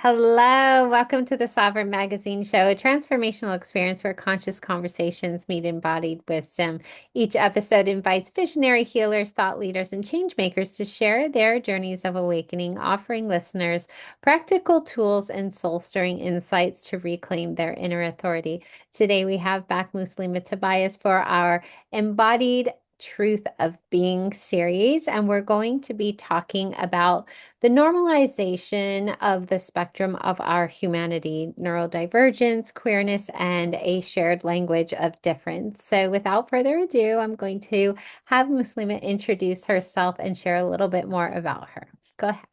Hello, welcome to the Sovereign Magazine Show, a transformational experience where conscious conversations meet embodied wisdom. Each episode invites visionary healers, thought leaders, and change makers to share their journeys of awakening, offering listeners practical tools and soul-stirring insights to reclaim their inner authority. Today we have back Muslimah Tobias for our embodied Truth of Being series, and we're going to be talking about the normalization of the spectrum of our humanity, neurodivergence, queerness, and a shared language of difference. So, without further ado, I'm going to have Muslima introduce herself and share a little bit more about her. Go ahead.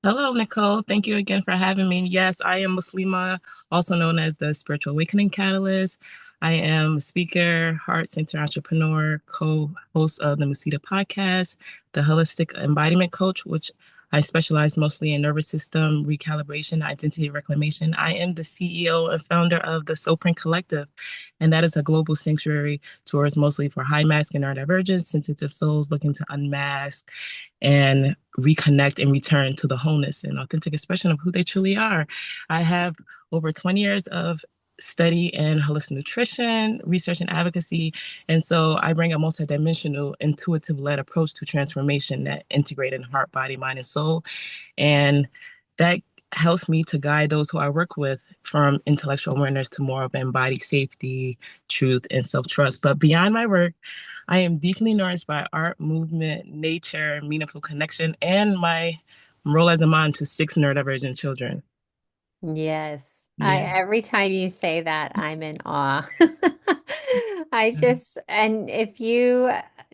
Hello, Nicole. Thank you again for having me. Yes, I am Muslima, also known as the Spiritual Awakening Catalyst. I am a speaker, heart center entrepreneur, co-host of the Musita podcast, the holistic embodiment coach, which I specialize mostly in nervous system recalibration, identity reclamation. I am the CEO and founder of the Soulprint Collective, and that is a global sanctuary tours mostly for high mask and neurodivergent, sensitive souls looking to unmask and reconnect and return to the wholeness and authentic expression of who they truly are. I have over 20 years of study in holistic nutrition, research, and advocacy. And so I bring a multidimensional, intuitive led approach to transformation that integrated heart, body, mind, and soul. And that helps me to guide those who I work with from intellectual awareness to more of embodied safety, truth, and self trust. But beyond my work, I am deeply nourished by art, movement, nature, meaningful connection, and my role as a mom to six neurodivergent children. Yes. Yeah. Every time you say that, I'm in awe. And if you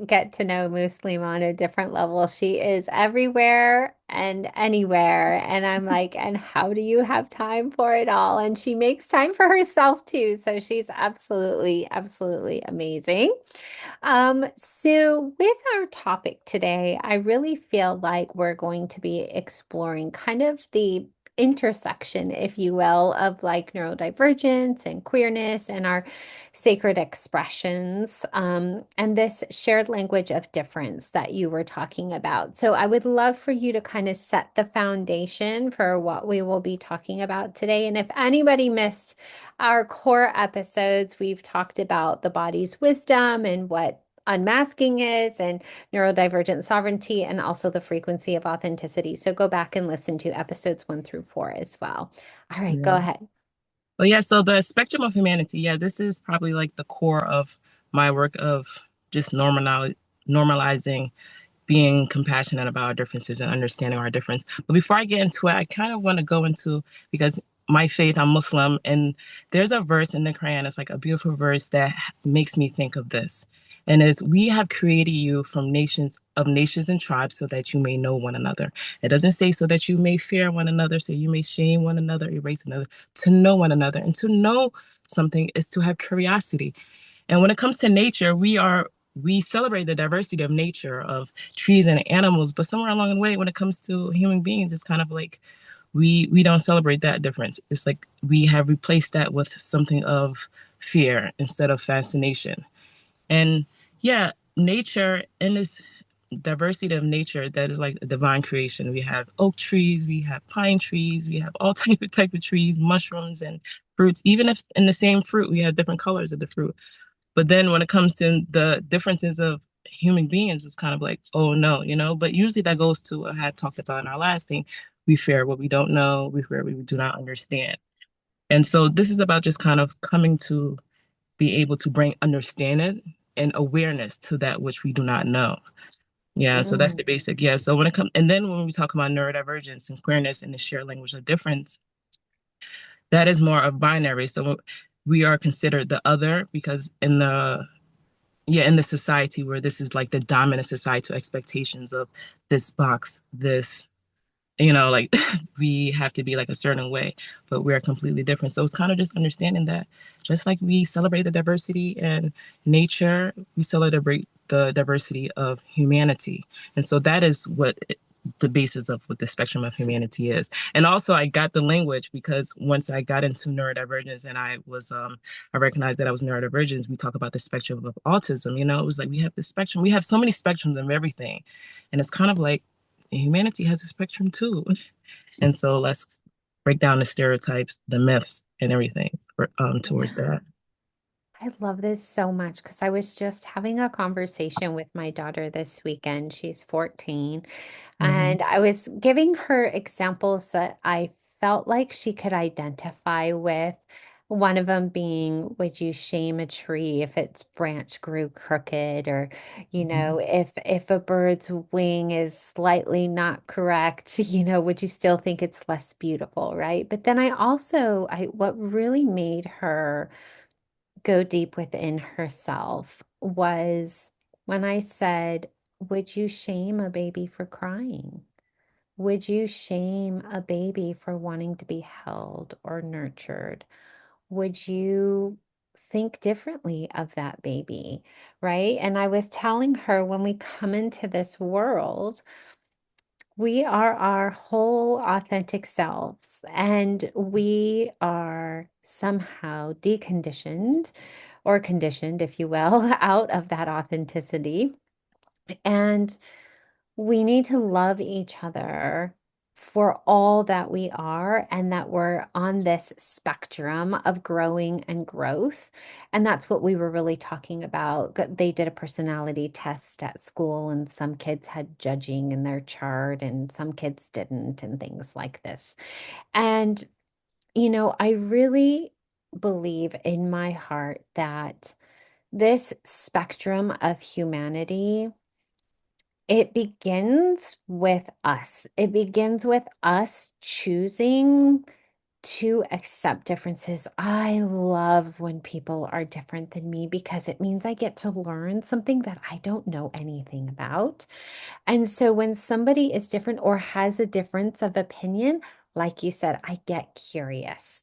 get to know Muslim on a different level, she is everywhere and anywhere. And I'm like, and how do you have time for it all? And she makes time for herself too. So she's absolutely, absolutely amazing. So with our topic today, I really feel like we're going to be exploring kind of the intersection, if you will, of like neurodivergence and queerness and our sacred expressions, and this shared language of difference that you were talking about. So I would love for you to kind of set the foundation for what we will be talking about today. And if anybody missed our core episodes, we've talked about the body's wisdom and what unmasking is and neurodivergent sovereignty and also the frequency of authenticity. So go back and listen to episodes 1 through 4 as well. All right, go Yeah. ahead. Well, yeah, so the spectrum of humanity, yeah, this is probably like the core of my work of just normalizing being compassionate about our differences and understanding our difference. But before I get into it, I kind of want to go into because my faith, I'm Muslim, and there's a verse in the Quran. It's like a beautiful verse that makes me think of this. And is we have created you from nations and tribes so that you may know one another. It doesn't say so that you may fear one another, so you may shame one another, erase another, to know one another. And to know something is to have curiosity. And when it comes to nature, we celebrate the diversity of nature, of trees and animals, but somewhere along the way, when it comes to human beings, it's kind of like we don't celebrate that difference. It's like we have replaced that with something of fear instead of fascination. And yeah, nature and this diversity of nature that is like a divine creation. We have oak trees, we have pine trees, we have all type of trees, mushrooms and fruits. Even if in the same fruit we have different colors of the fruit. But then when it comes to the differences of human beings, it's kind of like, oh no, But usually that goes to what I had talked about in our last thing. We fear what we don't know, we fear what we do not understand. And so this is about just kind of coming to be able to bring understanding and awareness to that which we do not know. Yeah, so that's Mm. the basic. Yeah. So when it comes, and then when we talk about neurodivergence and queerness and the shared language of difference, that is more of binary. So we are considered the other because in the society where this is like the dominant societal expectations of this box, this, like we have to be like a certain way, but we're completely different. So it's kind of just understanding that just like we celebrate the diversity in nature, we celebrate the diversity of humanity. And so that is the basis of what the spectrum of humanity is. And also I got the language because once I got into neurodivergence and I recognized that I was neurodivergent, we talk about the spectrum of autism. It was like we have the spectrum, we have so many spectrums of everything. And it's kind of like humanity has a spectrum too. And so let's break down the stereotypes, the myths, and everything towards Yeah. that. I love this so much because I was just having a conversation with my daughter this weekend. She's 14. Hmm. And I was giving her examples that I felt like she could identify with. One of them being, would you shame a tree if its branch grew crooked? Or, if a bird's wing is slightly not correct, would you still think it's less beautiful, right? But then what really made her go deep within herself was when I said, would you shame a baby for crying? Would you shame a baby for wanting to be held or nurtured? Would you think differently of that baby? Right? And I was telling her when we come into this world, we are our whole authentic selves, and we are somehow deconditioned or conditioned, if you will, out of that authenticity. And we need to love each other for all that we are, and that we're on this spectrum of growing and growth. And that's what we were really talking about. They did a personality test at school, and some kids had judging in their chart, and some kids didn't, and things like this. And, I really believe in my heart that this spectrum of humanity, it begins with us. It begins with us choosing to accept differences. I love when people are different than me because it means I get to learn something that I don't know anything about. And so when somebody is different or has a difference of opinion, like you said, I get curious.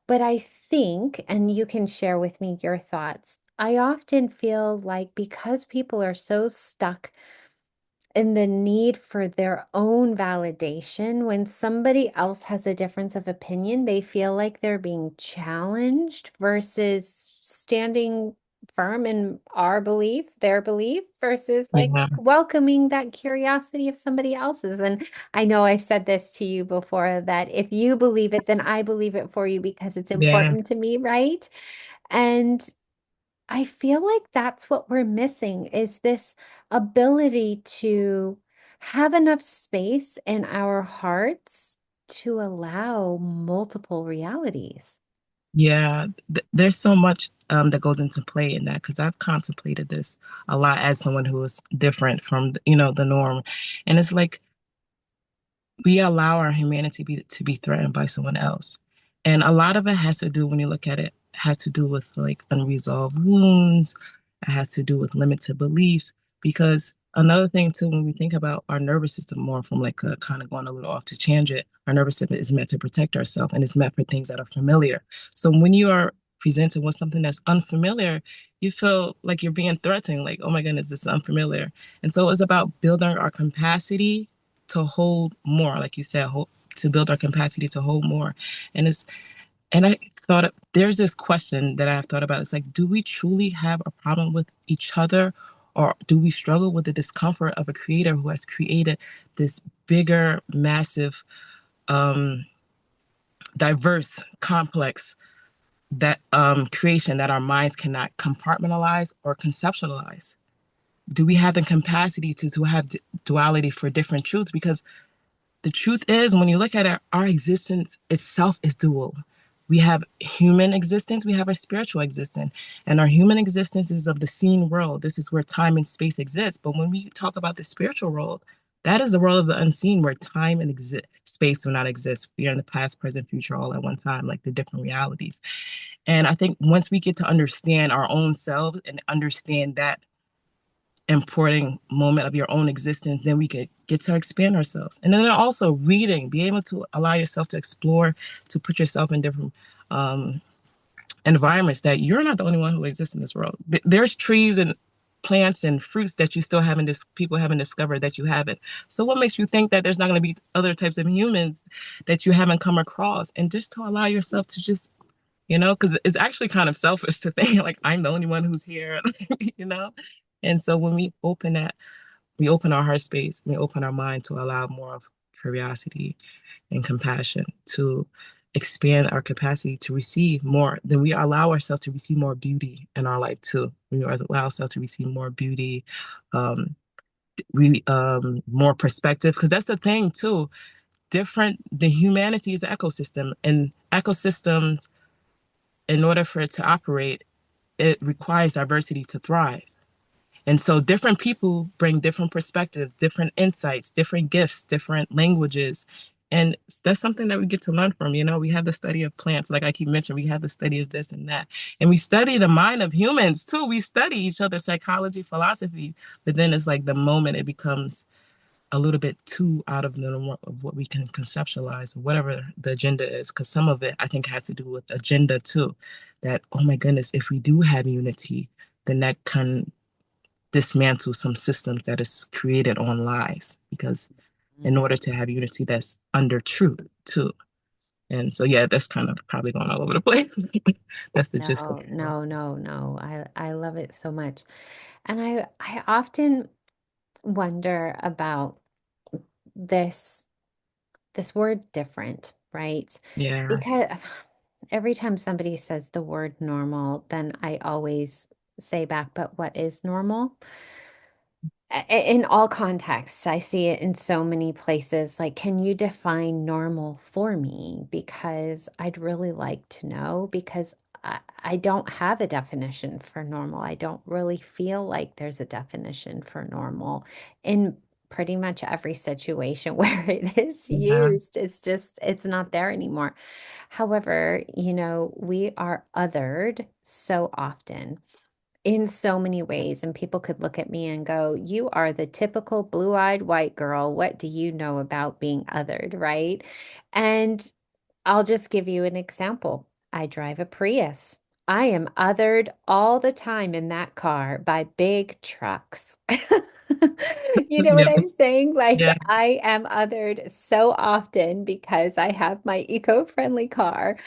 But I think, and you can share with me your thoughts, I often feel like because people are so stuck and the need for their own validation. When somebody else has a difference of opinion, they feel like they're being challenged versus standing firm in our belief, their belief, versus like Yeah, welcoming that curiosity of somebody else's. And I know I've said this to you before that if you believe it, then I believe it for you because it's yeah, important to me, right? And I feel like that's what we're missing is this ability to have enough space in our hearts to allow multiple realities. yeah. There's so much that goes into play in that because I've contemplated this a lot as someone who is different from the norm, and it's like we allow our humanity to be threatened by someone else. And a lot of it has to do, when you look at it, has to do with like unresolved wounds. It has to do with limited beliefs. Because another thing too, when we think about our nervous system more from like kind of going a little off to tangent, our nervous system is meant to protect ourselves and it's meant for things that are familiar. So when you are presented with something that's unfamiliar, you feel like you're being threatened, like, oh my goodness, this is unfamiliar. And so it's about building our capacity to hold more, like you said, to build our capacity to hold more. And I thought there's this question that I've thought about. It's like, do we truly have a problem with each other, or do we struggle with the discomfort of a creator who has created this bigger, massive, um, diverse, complex that creation that our minds cannot compartmentalize or conceptualize? Do we have the capacity to have duality for different truths? Because the truth is, when you look at it, our existence itself is dual. We have human existence, we have a spiritual existence, and our human existence is of the seen world. This is where time and space exist. But when we talk about the spiritual world, that is the world of the unseen, where time and space do not exist. We are in the past, present, future, all at one time, like the different realities. And I think once we get to understand our own selves and understand that important moment of your own existence, then we could get to expand ourselves. And then also reading, be able to allow yourself to explore, to put yourself in different um, environments that you're not the only one who exists in this world. There's trees and plants and fruits that you still haven't, people haven't discovered that you haven't. So what makes you think that there's not going to be other types of humans that you haven't come across? And just to allow yourself to just, because it's actually kind of selfish to think like I'm the only one who's here, you know? And so when we open our heart space, we open our mind to allow more of curiosity, and compassion to expand our capacity to receive more, then we allow ourselves to receive more beauty in our life too. We allow ourselves to receive more beauty, um, more perspective, because that's the thing too. The humanity is an ecosystem, and ecosystems, in order for it to operate, it requires diversity to thrive. And so different people bring different perspectives, different insights, different gifts, different languages. And that's something that we get to learn from. We have the study of plants. Like I keep mentioning, we have the study of this and that. And we study the mind of humans too. We study each other's psychology, philosophy. But then it's like the moment it becomes a little bit too out of the norm of what we can conceptualize, whatever the agenda is. Because some of it, I think, has to do with agenda too. That, oh my goodness, if we do have unity, then that can dismantle some systems that is created on lies, because in order to have unity, that's under truth too. And so yeah, that's kind of probably going all over the place. That's the gist of No, no, no, no. I love it so much. And I often wonder about this this word different, right? yeah. Because every time somebody says the word normal, then I always say back, but what is normal? In all contexts, I see it in so many places. Like, can you define normal for me? Because I'd really like to know, because I don't have a definition for normal. I don't really feel like there's a definition for normal in pretty much every situation where it is Yeah. used. It's not there anymore. However, we are othered so often in so many ways. And people could look at me and go, "You are the typical blue eyed white girl. What do you know about being othered?" Right. And I'll just give you an example. I drive a Prius. I am othered all the time in that car by big trucks. You know what Yeah. I'm saying? Like, Yeah. I am othered so often because I have my eco-friendly car.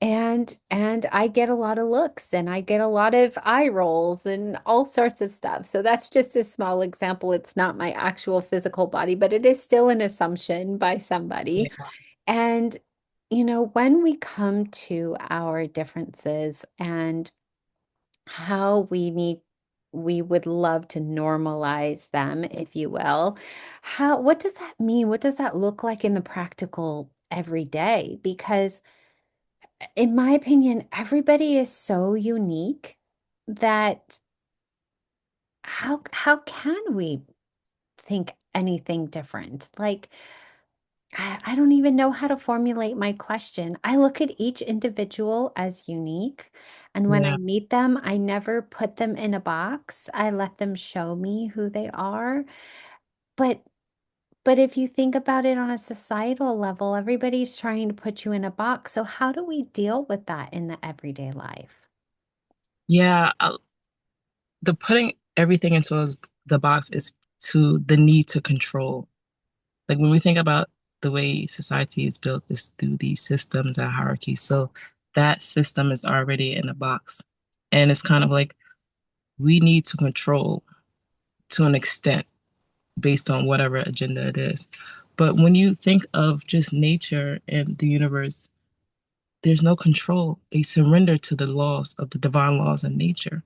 And I get a lot of looks and I get a lot of eye rolls and all sorts of stuff. So that's just a small example. It's not my actual physical body, but it is still an assumption by somebody. Yeah. And, when we come to our differences and how we would love to normalize them, if you will, what does that mean? What does that look like in the practical every day? Because, in my opinion, everybody is so unique that how can we think anything different? Like, I don't even know how to formulate my question. I look at each individual as unique, and when I Yeah. meet them, I never put them in a box. I let them show me who they are. But but if you think about it on a societal level, everybody's trying to put you in a box. So how do we deal with that in the everyday life? Yeah. The putting everything into the box is to the need to control. Like when we think about the way society is built, is through these systems and hierarchies. So that system is already in a box. And it's kind of like we need to control to an extent based on whatever agenda it is. But when you think of just nature and the universe, there's no control. They surrender to the laws of the divine laws of nature.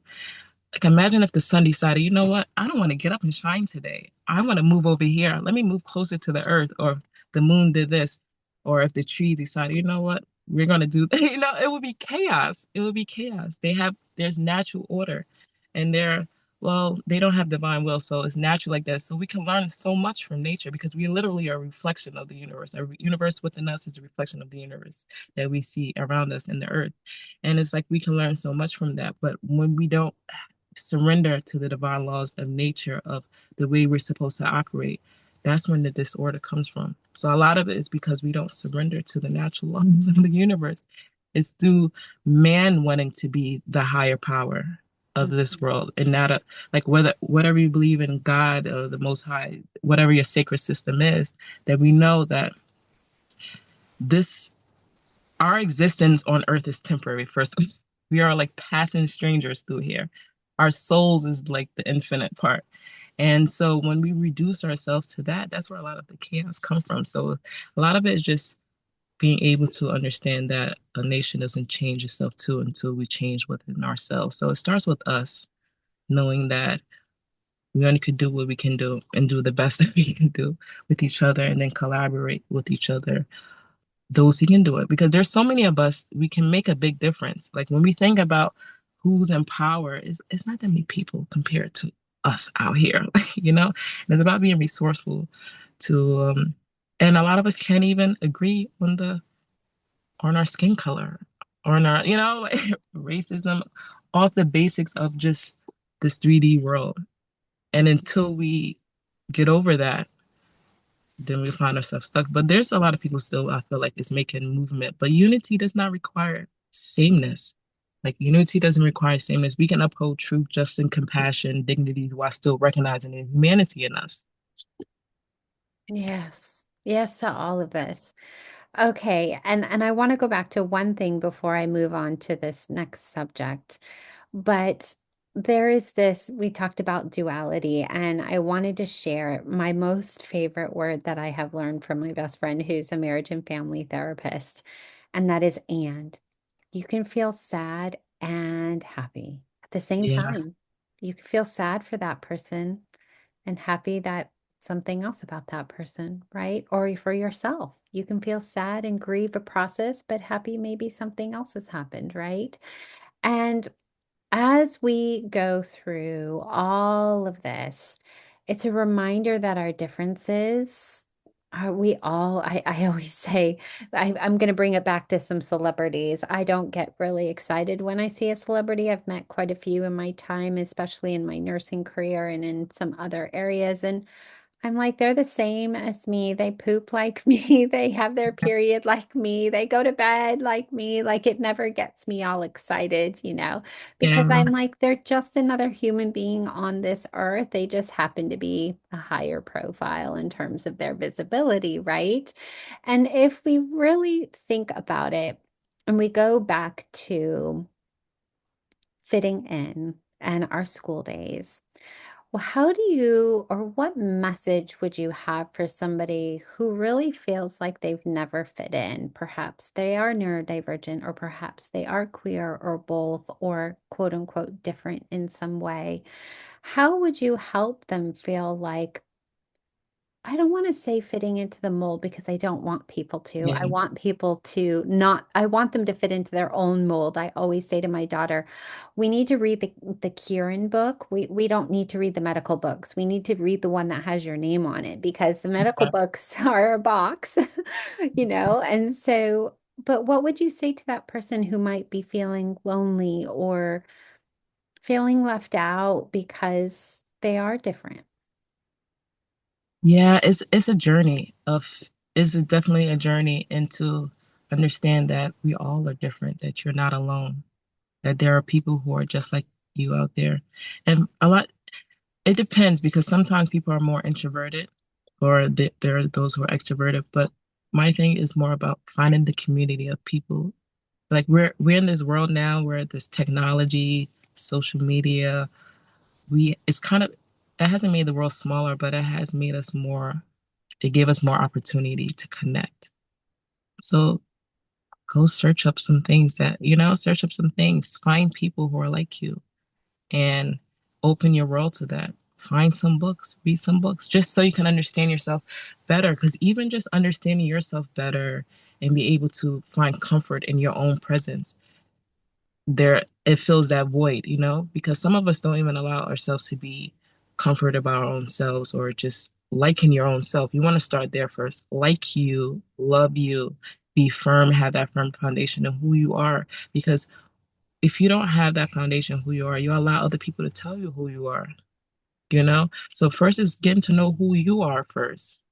Like imagine if the sun decided, you know what, I don't want to get up and shine today. I want to move over here. Let me move closer to the earth. Or if the moon did this, or if the trees decided, you know what, we're gonna do, it would be chaos. It would be chaos. There's natural order, and they don't have divine will, so it's natural like that. So we can learn so much from nature because we literally are a reflection of the universe. Our universe within us is a reflection of the universe that we see around us in the earth. And it's like we can learn so much from that. But when we don't surrender to the divine laws of nature, of the way we're supposed to operate, that's when the disorder comes from. So a lot of it is because we don't surrender to the natural laws of the universe. It's through man wanting to be the higher power of this Mhm. world, and not like whatever you believe in, God or the Most High, whatever your sacred system is, that we know that this our existence on earth is temporary. First, we are like passing strangers through here. Our souls is like the infinite part. And so when we reduce ourselves to that, that's where a lot of the chaos come from. So a lot of it is just being able to understand that a nation doesn't change itself too until we change within ourselves. So it starts with us knowing that we only could do what we can do and do the best that we can do with each other and then collaborate with each other, those who can do it. Because there's so many of us, we can make a big difference. Like when we think about who's in power, it's not that many people compared to us out here, you know? And it's about being resourceful to and a lot of us can't even agree on our skin color or on our, like racism, all the basics of just this 3D world. And until we get over that, then we find ourselves stuck. But there's a lot of people still, I feel like, is making movement. But unity does not require sameness. Like unity doesn't require sameness. We can uphold truth, justice, and compassion, dignity, while still recognizing the humanity in us. Yes. Yes to all of this. Okay, and I want to go back to one thing before I move on to this next subject. But there is this, we talked about duality, and I wanted to share my most favorite word that I have learned from my best friend who's a marriage and family therapist, and that is and. You can feel sad and happy at the same Yeah, time. You can feel sad for that person and happy that something else about that person, right? Or for yourself. You can feel sad and grieve a process, but happy maybe something else has happened, right? And as we go through all of this, it's a reminder that our differences are we all, I always say, I'm going to bring it back to some celebrities. I don't get really excited when I see a celebrity. I've met quite a few in my time, especially in my nursing career and in some other areas. And I'm like, they're the same as me. They poop like me. They have their period like me. They go to bed like me. Like it never gets me all excited, because yeah, I'm like, they're just another human being on this earth. They just happen to be a higher profile in terms of their visibility, right? And if we really think about it and we go back to fitting in and our school days. Well, how do you, or what message would you have for somebody who really feels like they've never fit in? Perhaps they are neurodivergent, or perhaps they are queer, or both, or quote unquote different in some way. How would you help them feel like I don't want to say fitting into the mold because I don't want people to. I yeah, want people to not, I want them to fit into their own mold. I always say to my daughter, we need to read the Kieran book. We don't need to read the medical books. We need to read the one that has your name on it because the medical yeah. books are a box, And so, but what would you say to that person who might be feeling lonely or feeling left out because they are different? Yeah, it's a journey of it's definitely a journey into understand that we all are different, that you're not alone, that there are people who are just like you out there. And a lot it depends because sometimes people are more introverted or there are those who are extroverted, but my thing is more about finding the community of people. Like we're in this world now where this technology, social media, we it's kind of it hasn't made the world smaller, but it has made us more it gave us more opportunity to connect. So go search up some things search up some things, find people who are like you and open your world to that. Find some books, read some books, just so you can understand yourself better. Because even just understanding yourself better and be able to find comfort in your own presence, there it fills that void, because some of us don't even allow ourselves to be comforted about our own selves or just liking your own self. You want to start there first. Like you, love you, be firm, have that firm foundation of who you are. Because if you don't have that foundation of who you are, you allow other people to tell you who you are. So first is getting to know who you are first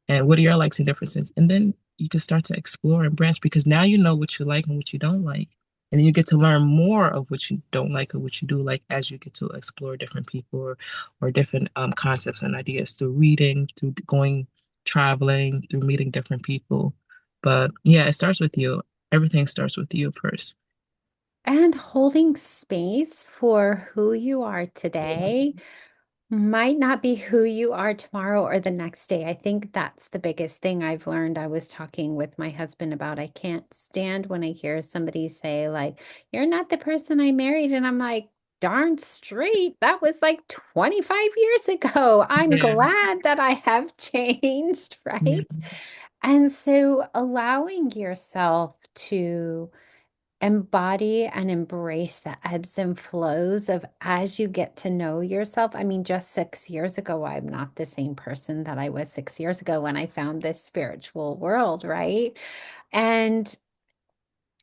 and what are your likes and differences. And then you can start to explore and branch because now you know what you like and what you don't like. And then you get to learn more of what you don't like or what you do like as you get to explore different people or different concepts and ideas through reading, through going traveling, through meeting different people. But yeah, it starts with you. Everything starts with you first. And holding space for who you are today might not be who you are tomorrow or the next day. I think that's the biggest thing I've learned. I was talking with my husband about I can't stand when I hear somebody say, like, you're not the person I married. And I'm like, darn straight. That was like 25 years ago. I'm Yeah. glad that I have changed, Yeah. right? And so allowing yourself to embody and embrace the ebbs and flows of as you get to know yourself. I mean, just 6 years ago, I'm not the same person that I was 6 years ago when I found this spiritual world, right? And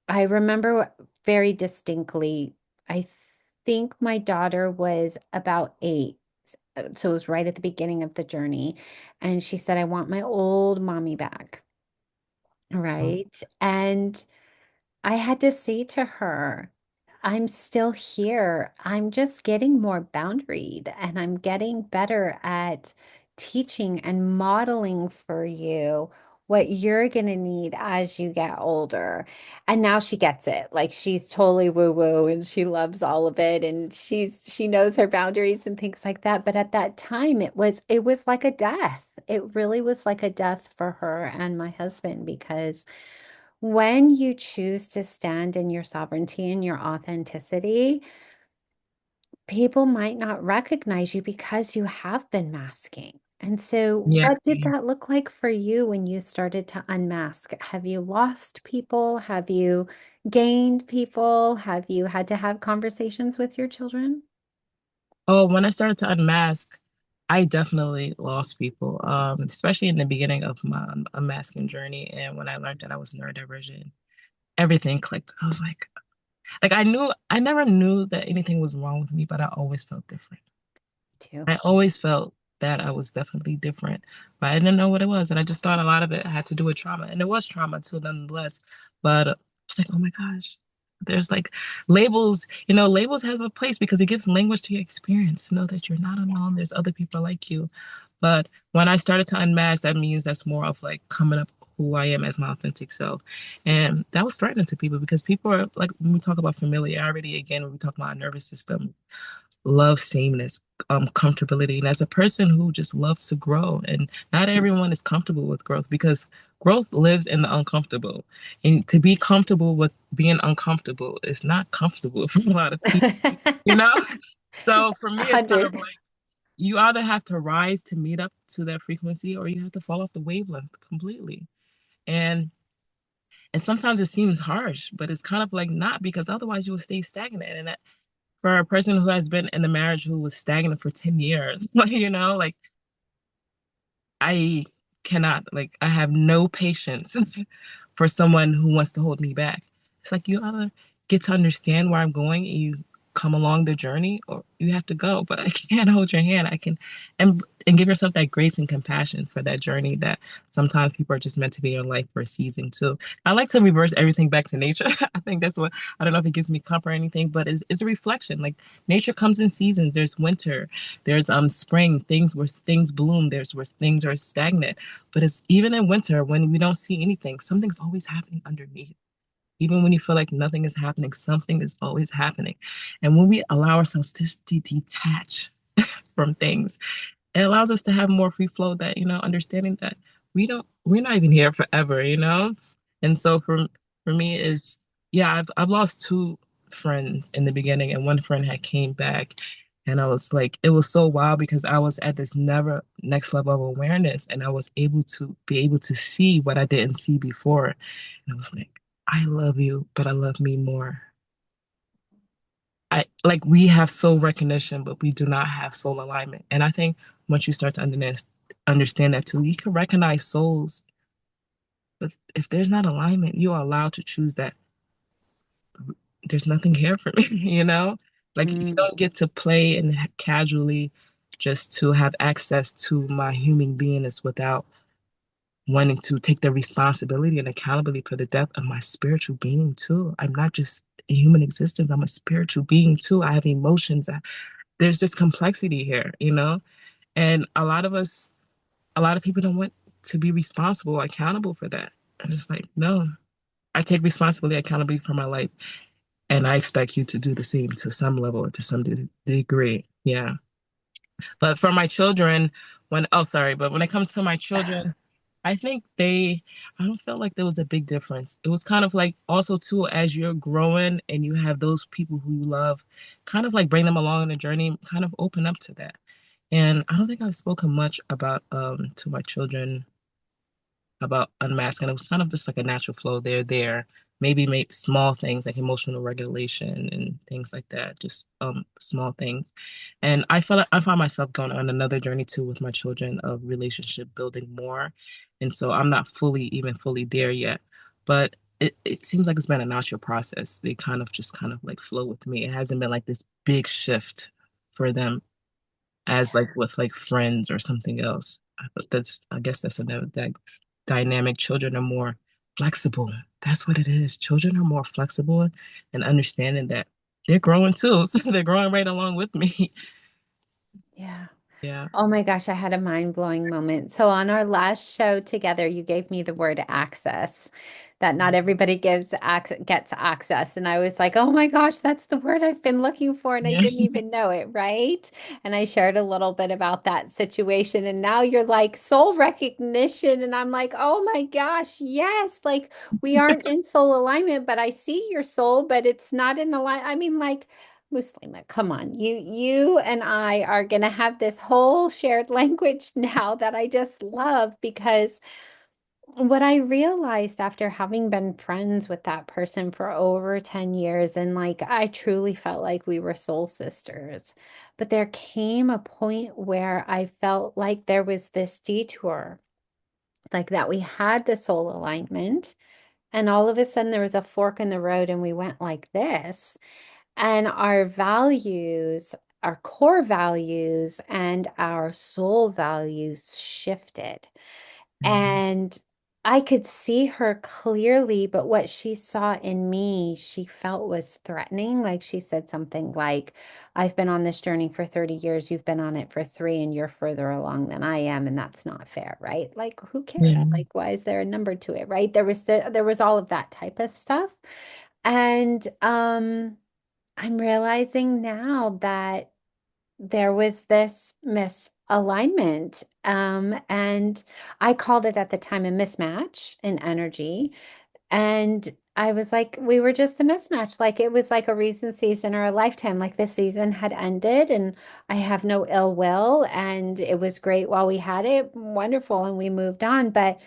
I remember very distinctly, I think my daughter was about 8. So it was right at the beginning of the journey. And she said, I want my old mommy back. Right. And I had to say to her, I'm still here. I'm just getting more boundaried and I'm getting better at teaching and modeling for you what you're going to need as you get older. And now she gets it. Like she's totally woo woo and she loves all of it and she knows her boundaries and things like that. But at that time it was like a death. It really was like a death for her and my husband because when you choose to stand in your sovereignty and your authenticity, people might not recognize you because you have been masking. And so, Yeah. what did that look like for you when you started to unmask? Have you lost people? Have you gained people? Have you had to have conversations with your children? Oh, when I started to unmask, I definitely lost people, especially in the beginning of my unmasking journey. And when I learned that I was neurodivergent, everything clicked. I was like I never knew that anything was wrong with me, but I always felt different. Too. I always felt that I was definitely different, but I didn't know what it was. And I just thought a lot of it had to do with trauma. And it was trauma too, nonetheless. But it's like, oh my gosh, there's like labels, labels has a place because it gives language to your experience to know that you're not alone. There's other people like you. But when I started to unmask, that means that's more of like coming up who I am as my authentic self. And that was threatening to people because people are like, when we talk about familiarity, again, when we talk about our nervous system, love sameness, comfortability. And as a person who just loves to grow, and not everyone is comfortable with growth because growth lives in the uncomfortable. And to be comfortable with being uncomfortable is not comfortable for a lot of people, you know? So for me, it's kind of 100. like you either have to rise to meet up to that frequency or you have to fall off the wavelength completely. And and sometimes it seems harsh, but it's kind of like not because otherwise you will stay stagnant. And for a person who has been in a marriage who was stagnant for 10 years, like I cannot, like, I have no patience for someone who wants to hold me back. It's like you either get to understand where I'm going and you come along the journey or you have to go. But I can't hold your hand. I can and give yourself that grace and compassion for that journey that sometimes people are just meant to be in your life for a season too. I like to reverse everything back to nature. I think that's what I don't know if it gives me comfort or anything, but it's a reflection. Like nature comes in seasons. There's winter, there's spring, things where things bloom, there's where things are stagnant. But it's even in winter when we don't see anything, something's always happening underneath. Even when you feel like nothing is happening, something is always happening. And when we allow ourselves to detach from things, it allows us to have more free flow that, understanding that we're not even here forever. And so for me is, yeah, I've lost two friends in the beginning and one friend had came back and I was like, it was so wild because I was at this never next level of awareness and I was able to see what I didn't see before. And I was like, I love you, but I love me more. I like we have soul recognition, but we do not have soul alignment. And I think once you start to understand that too, you can recognize souls, but if there's not alignment, you are allowed to choose that there's nothing here for me, you know? Like you Mm. don't get to play and casually just to have access to my human beingness without wanting to take the responsibility and accountability for the death of my spiritual being too. I'm not just a human existence, I'm a spiritual being too. I have emotions. There's this complexity here. And a lot of people don't want to be responsible, accountable for that. And it's like, no, I take responsibility, accountability for my life. And I expect you to do the same to some level, to some degree. Yeah. But for my children, but when it comes to my children, I think I don't feel like there was a big difference. It was kind of like also too, as you're growing and you have those people who you love, kind of like bring them along on the journey, kind of open up to that. And I don't think I've spoken much about to my children about unmasking. It was kind of just like a natural flow. They're there. Maybe make small things like emotional regulation and things like that, just small things. And I found myself going on another journey too with my children of relationship building more. And so I'm not fully there yet. But it seems like it's been a natural process. They kind of like flow with me. It hasn't been like this big shift for them as like with like friends or something else. But I guess that's another that dynamic. Children are more flexible. That's what it is. Children are more flexible and understanding that they're growing too. So they're growing right along with me. Yeah. Yeah. Oh my gosh, I had a mind-blowing moment. So on our last show together, you gave me the word access, that not everybody gets access. And I was like, oh my gosh, that's the word I've been looking for, and I Yeah. didn't even know it, right? And I shared a little bit about that situation. And now you're like soul recognition. And I'm like, oh my gosh, yes. Like we aren't in soul alignment, but I see your soul, but it's not in alignment. I mean, like Muslimah, come on. You and I are going to have this whole shared language now that I just love because what I realized after having been friends with that person for over 10 years and like I truly felt like we were soul sisters. But there came a point where I felt like there was this detour, like that we had the soul alignment and all of a sudden there was a fork in the road and we went like this. And our values, our core values, and our soul values shifted. And I could see her clearly, but what she saw in me, she felt was threatening. Like she said something like, I've been on this journey for 30 years, you've been on it for 3, and you're further along than I am, and that's not fair, right? Like, who Yeah. cares? Like, why is there a number to it, right? There was all of that type of stuff. And I'm realizing now that there was this misalignment. And I called it at the time a mismatch in energy. And I was like, we were just a mismatch. Like it was like a recent season or a lifetime. Like this season had ended, and I have no ill will. And it was great while we had it, wonderful, and we moved on. But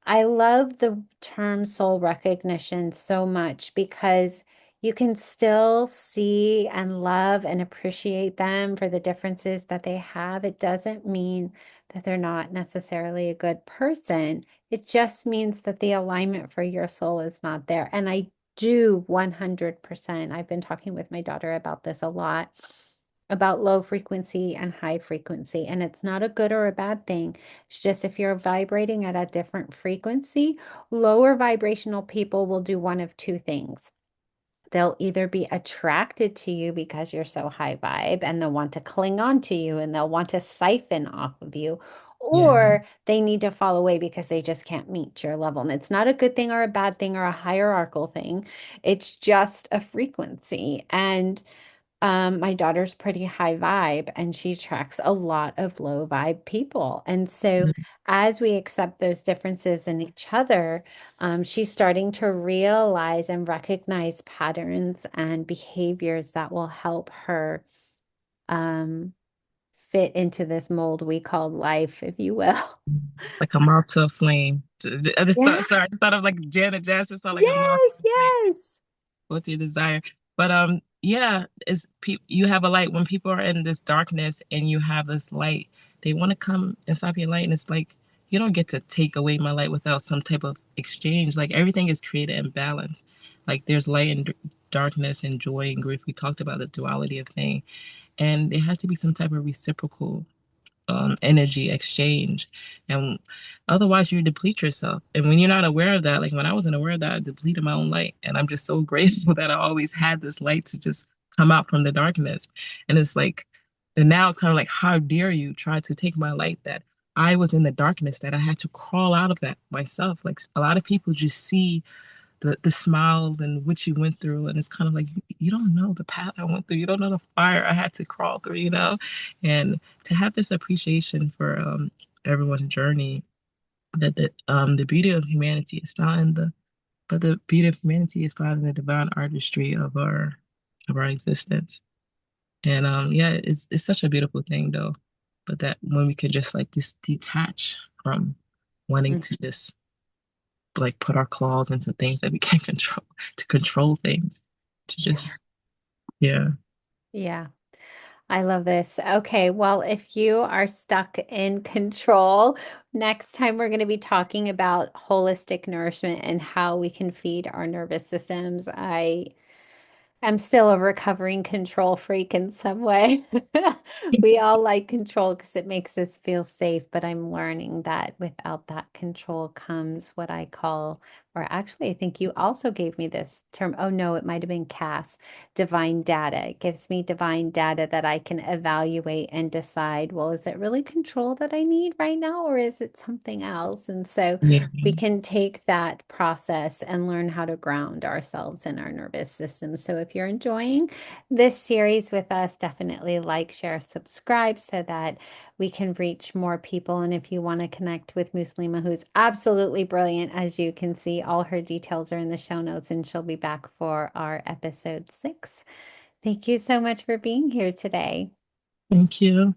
I love the term soul recognition so much because you can still see and love and appreciate them for the differences that they have. It doesn't mean that they're not necessarily a good person. It just means that the alignment for your soul is not there. And I do 100%. I've been talking with my daughter about this a lot, about low frequency and high frequency. And it's not a good or a bad thing. It's just if you're vibrating at a different frequency, lower vibrational people will do one of two things. They'll either be attracted to you because you're so high vibe and they'll want to cling on to you and they'll want to siphon off of you, Yeah. or they need to fall away because they just can't meet your level. And it's not a good thing or a bad thing or a hierarchical thing. It's just a frequency. And my daughter's pretty high vibe and she attracts a lot of low vibe people. And so as we accept those differences in each other, she's starting to realize and recognize patterns and behaviors that will help her um, fit into this mold we call life, if you will. Like a moth to a flame. I just Yeah. thought, sorry, I just thought of like Janet Jackson, saw like a moth to Yes, a flame. yes. What's your desire? But yeah, you have a light when people are in this darkness and you have this light, they want to come inside your light, and it's like you don't get to take away my light without some type of exchange. Like everything is created in balance. Like there's light and darkness and joy and grief. We talked about the duality of thing, and there has to be some type of reciprocal energy exchange. And otherwise, you deplete yourself. And when you're not aware of that, like when I wasn't aware of that, I depleted my own light. And I'm just so grateful that I always had this light to just come out from the darkness. And it's like, and now it's kind of like, how dare you try to take my light that I was in the darkness, that I had to crawl out of that myself. Like a lot of people just see the smiles and what you went through. And it's kind of like you don't know the path I went through. You don't know the fire I had to crawl through, you know? And to have this appreciation for everyone's journey, that the beauty of humanity is found in the beauty of humanity is found in the divine artistry of our existence. And yeah, it's such a beautiful thing though. But that when we can just like just detach from wanting Mm. to just like put our claws into things that we can't control, to control things, to Yeah. just yeah. Yeah. I love this. Okay, well, if you are stuck in control, next time we're going to be talking about holistic nourishment and how we can feed our nervous systems. I'm still a recovering control freak in some way. We all like control because it makes us feel safe, but I'm learning that without that control comes what I call, or actually, I think you also gave me this term. Oh no, it might have been Cass, divine data. It gives me divine data that I can evaluate and decide, well, is it really control that I need right now, or is it something else? And so Yeah. we can take that process and learn how to ground ourselves in our nervous system. So if you're enjoying this series with us, definitely like, share, subscribe so that we can reach more people. And if you want to connect with Muslima, who's absolutely brilliant, as you can see, all her details are in the show notes, and she'll be back for our episode 6. Thank you so much for being here today. Thank you.